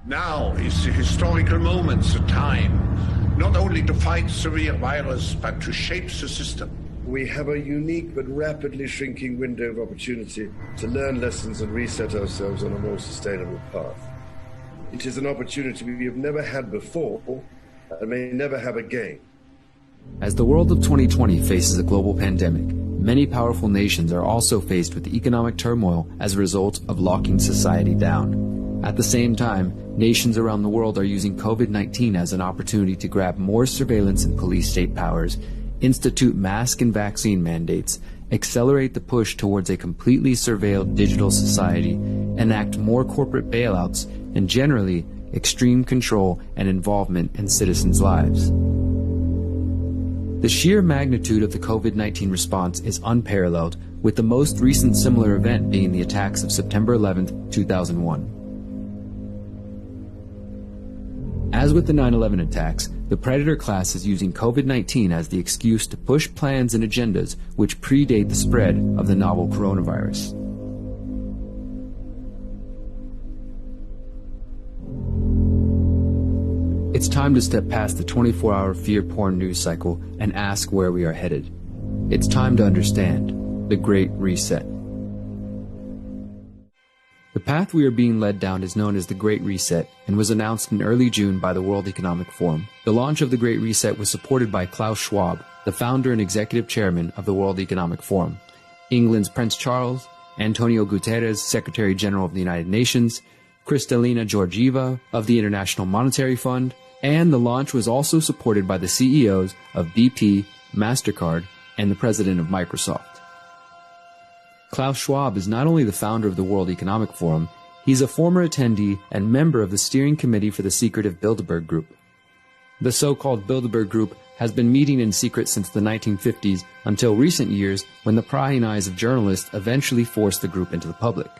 Now is the historical moment, the time, not only to fight severe virus, but to shape the system. We have a unique but rapidly shrinking window of opportunity to learn lessons and reset ourselves on a more sustainable path. It is an opportunity we have never had before and may never have again. As the world of 2020 faces a global pandemic, many powerful nations are also faced with economic turmoil as a result of locking society down. At the same time, nations around the world are using COVID-19 as an opportunity to grab more surveillance and police state powers, institute mask and vaccine mandates, accelerate the push towards a completely surveilled digital society, enact more corporate bailouts, and generally, extreme control and involvement in citizens' lives. The sheer magnitude of the COVID-19 response is unparalleled, with the most recent similar event being the attacks of September 11, 2001. As with the 9/11 attacks, the predator class is using COVID-19 as the excuse to push plans and agendas which predate the spread of the novel coronavirus. It's time to step past the 24-hour fear porn news cycle and ask where we are headed. It's time to understand the Great Reset. The path we are being led down is known as the Great Reset and was announced in early June by the World Economic Forum. The launch of the Great Reset was supported by Klaus Schwab, the founder and executive chairman of the World Economic Forum, England's Prince Charles, Antonio Guterres, Secretary General of the United Nations, Kristalina Georgieva of the International Monetary Fund, and the launch was also supported by the CEOs of BP, MasterCard, and the president of Microsoft. Klaus Schwab is not only the founder of the World Economic Forum, he's a former attendee and member of the steering committee for the secretive Bilderberg Group. The so-called Bilderberg Group has been meeting in secret since the 1950s until recent years when the prying eyes of journalists eventually forced the group into the public.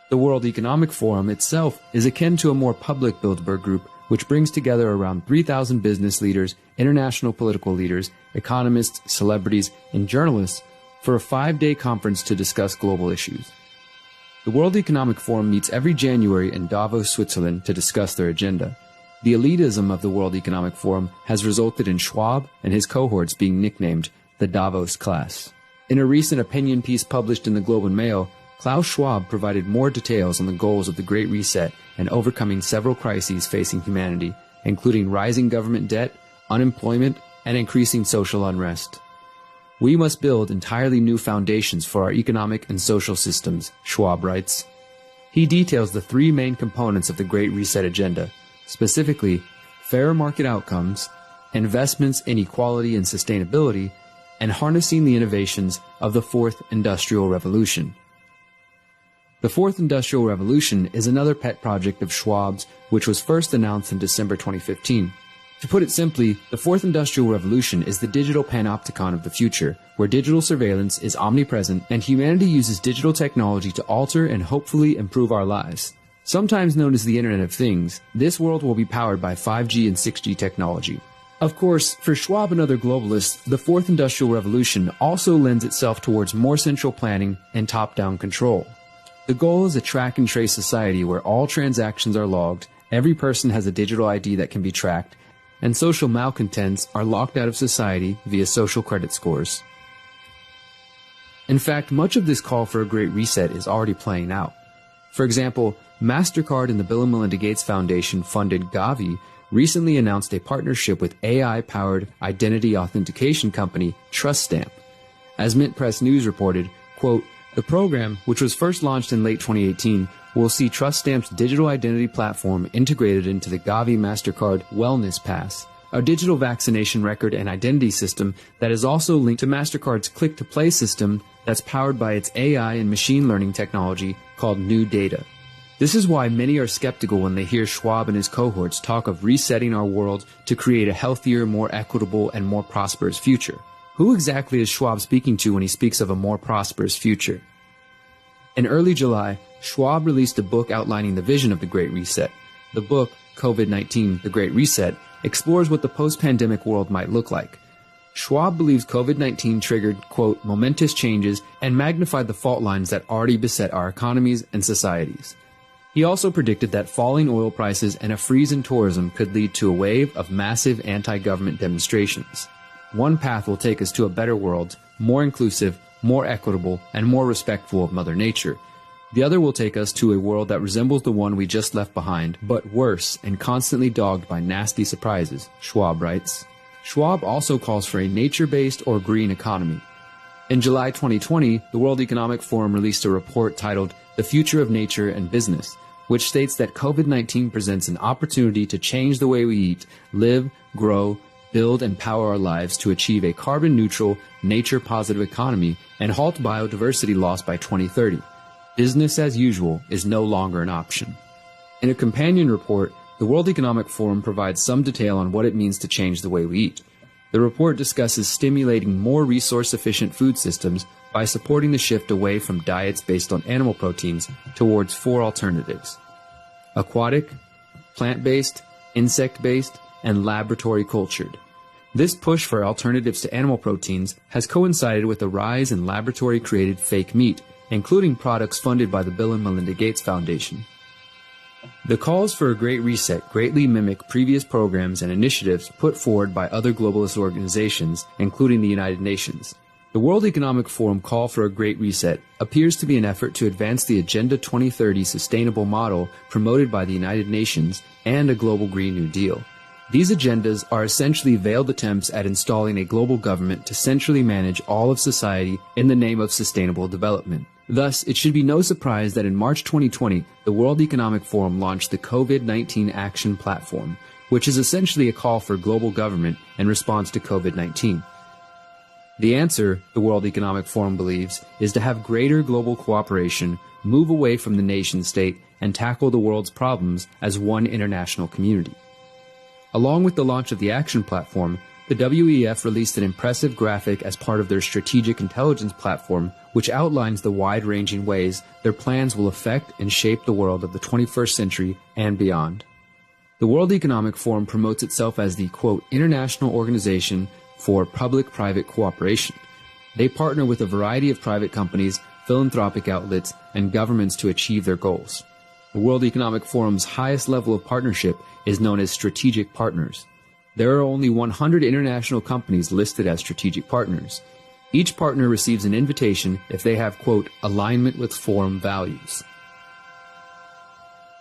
The World Economic Forum itself is akin to a more public Bilderberg Group, which brings together around 3,000 business leaders, international political leaders, economists, celebrities, and journalists for a 5-day conference to discuss global issues. The World Economic Forum meets every January in Davos, Switzerland to discuss their agenda. The elitism of the World Economic Forum has resulted in Schwab and his cohorts being nicknamed the Davos class. In a recent opinion piece published in the Globe and Mail, Klaus Schwab provided more details on the goals of the Great Reset and overcoming several crises facing humanity, including rising government debt, unemployment, and increasing social unrest. We must build entirely new foundations for our economic and social systems, Schwab writes. He details the 3 main components of the Great Reset agenda, specifically fair market outcomes, investments in equality and sustainability, and harnessing the innovations of the 4th Industrial Revolution. The 4th Industrial Revolution is another pet project of Schwab's, which was first announced in December 2015. To put it simply, the 4th Industrial Revolution is the digital panopticon of the future, where digital surveillance is omnipresent and humanity uses digital technology to alter and hopefully improve our lives. Sometimes known as the Internet of Things, this world will be powered by 5G and 6G technology. Of course, for Schwab and other globalists, the 4th Industrial Revolution also lends itself towards more central planning and top-down control. The goal is a track and trace society where all transactions are logged, every person has a digital ID that can be tracked, and social malcontents are locked out of society via social credit scores. In fact, much of this call for a Great Reset is already playing out. For example, MasterCard and the Bill and Melinda Gates Foundation funded Gavi recently announced a partnership with AI-powered identity authentication company TrustStamp. As Mint Press News reported, quote, the program, which was first launched in late 2018, will see TrustStamp's digital identity platform integrated into the Gavi MasterCard Wellness Pass, a digital vaccination record and identity system that is also linked to MasterCard's click-to-play system that's powered by its AI and machine learning technology called New Data. This is why many are skeptical when they hear Schwab and his cohorts talk of resetting our world to create a healthier, more equitable, and more prosperous future. Who exactly is Schwab speaking to when he speaks of a more prosperous future? In early July, Schwab released a book outlining the vision of the Great Reset. The book, COVID-19, The Great Reset, explores what the post-pandemic world might look like. Schwab believes COVID-19 triggered, quote, momentous changes and magnified the fault lines that already beset our economies and societies. He also predicted that falling oil prices and a freeze in tourism could lead to a wave of massive anti-government demonstrations. One path will take us to a better world, more inclusive, more equitable, and more respectful of Mother Nature. The other will take us to a world that resembles the one we just left behind, but worse and constantly dogged by nasty surprises, Schwab writes. Schwab also calls for a nature-based or green economy. In July 2020, the World Economic Forum released a report titled The Future of Nature and Business, which states that COVID-19 presents an opportunity to change the way we eat, live, grow, build, and power our lives to achieve a carbon-neutral, nature-positive economy and halt biodiversity loss by 2030. Business as usual is no longer an option. In a companion report, the World Economic Forum provides some detail on what it means to change the way we eat. The report discusses stimulating more resource-efficient food systems by supporting the shift away from diets based on animal proteins towards 4 alternatives: aquatic, plant-based, insect-based, and laboratory cultured. This push for alternatives to animal proteins has coincided with a rise in laboratory-created fake meat, including products funded by the Bill and Melinda Gates Foundation. The calls for a Great Reset greatly mimic previous programs and initiatives put forward by other globalist organizations, including the United Nations. The World Economic Forum call for a Great Reset appears to be an effort to advance the Agenda 2030 sustainable model promoted by the United Nations and a global Green New Deal. These agendas are essentially veiled attempts at installing a global government to centrally manage all of society in the name of sustainable development. Thus, it should be no surprise that in March 2020, the World Economic Forum launched the COVID-19 Action Platform, which is essentially a call for global government in response to COVID-19. The answer, the World Economic Forum believes, is to have greater global cooperation, move away from the nation-state, and tackle the world's problems as one international community. Along with the launch of the Action Platform, the WEF released an impressive graphic as part of their Strategic Intelligence Platform, which outlines the wide-ranging ways their plans will affect and shape the world of the 21st century and beyond. The World Economic Forum promotes itself as the, quote, international organization for public-private cooperation. They partner with a variety of private companies, philanthropic outlets, and governments to achieve their goals. The World Economic Forum's highest level of partnership is known as strategic partners. There are only 100 international companies listed as strategic partners. Each partner receives an invitation if they have, quote, alignment with forum values.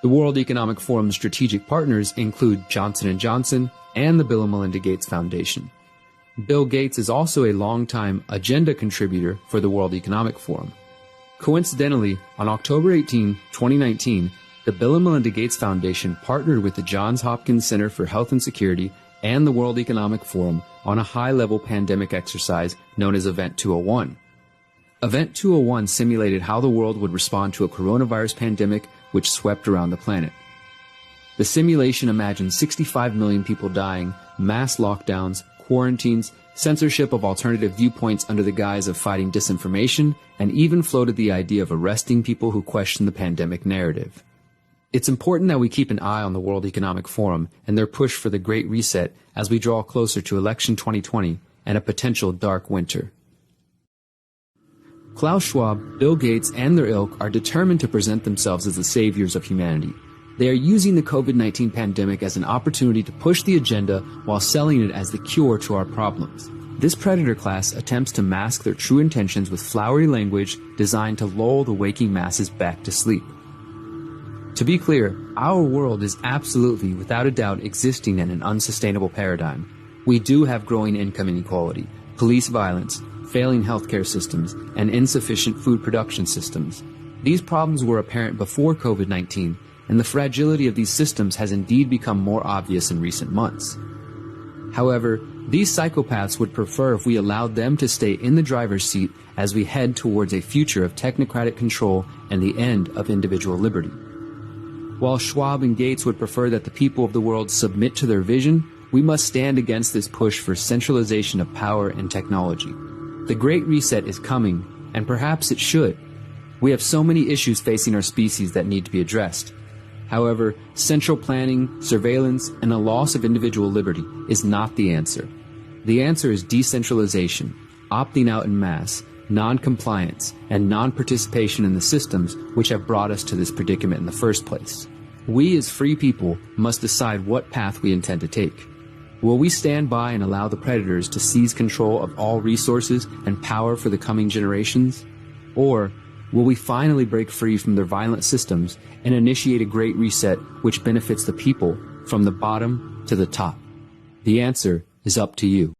The World Economic Forum's strategic partners include Johnson & Johnson and the Bill and Melinda Gates Foundation. Bill Gates is also a longtime agenda contributor for the World Economic Forum. Coincidentally, on October 18, 2019, the Bill and Melinda Gates Foundation partnered with the Johns Hopkins Center for Health and Security and the World Economic Forum on a high-level pandemic exercise known as Event 201. Event 201 simulated how the world would respond to a coronavirus pandemic which swept around the planet. The simulation imagined 65 million people dying, mass lockdowns, quarantines, censorship of alternative viewpoints under the guise of fighting disinformation, and even floated the idea of arresting people who question the pandemic narrative. It's important that we keep an eye on the World Economic Forum and their push for the Great Reset as we draw closer to election 2020 and a potential dark winter. Klaus Schwab, Bill Gates, and their ilk are determined to present themselves as the saviors of humanity. They are using the COVID-19 pandemic as an opportunity to push the agenda while selling it as the cure to our problems. This predator class attempts to mask their true intentions with flowery language designed to lull the waking masses back to sleep. To be clear, our world is absolutely, without a doubt, existing in an unsustainable paradigm. We do have growing income inequality, police violence, failing healthcare systems, and insufficient food production systems. These problems were apparent before COVID-19, and the fragility of these systems has indeed become more obvious in recent months. However, these psychopaths would prefer if we allowed them to stay in the driver's seat as we head towards a future of technocratic control and the end of individual liberty. While Schwab and Gates would prefer that the people of the world submit to their vision, we must stand against this push for centralization of power and technology. The Great Reset is coming, and perhaps it should. We have so many issues facing our species that need to be addressed. However, central planning, surveillance, and a loss of individual liberty is not the answer. The answer is decentralization, opting out en masse, non-compliance, and non-participation in the systems which have brought us to this predicament in the first place. We as free people must decide what path we intend to take. Will we stand by and allow the predators to seize control of all resources and power for the coming generations? Or will we finally break free from their violent systems and initiate a great reset which benefits the people from the bottom to the top? The answer is up to you.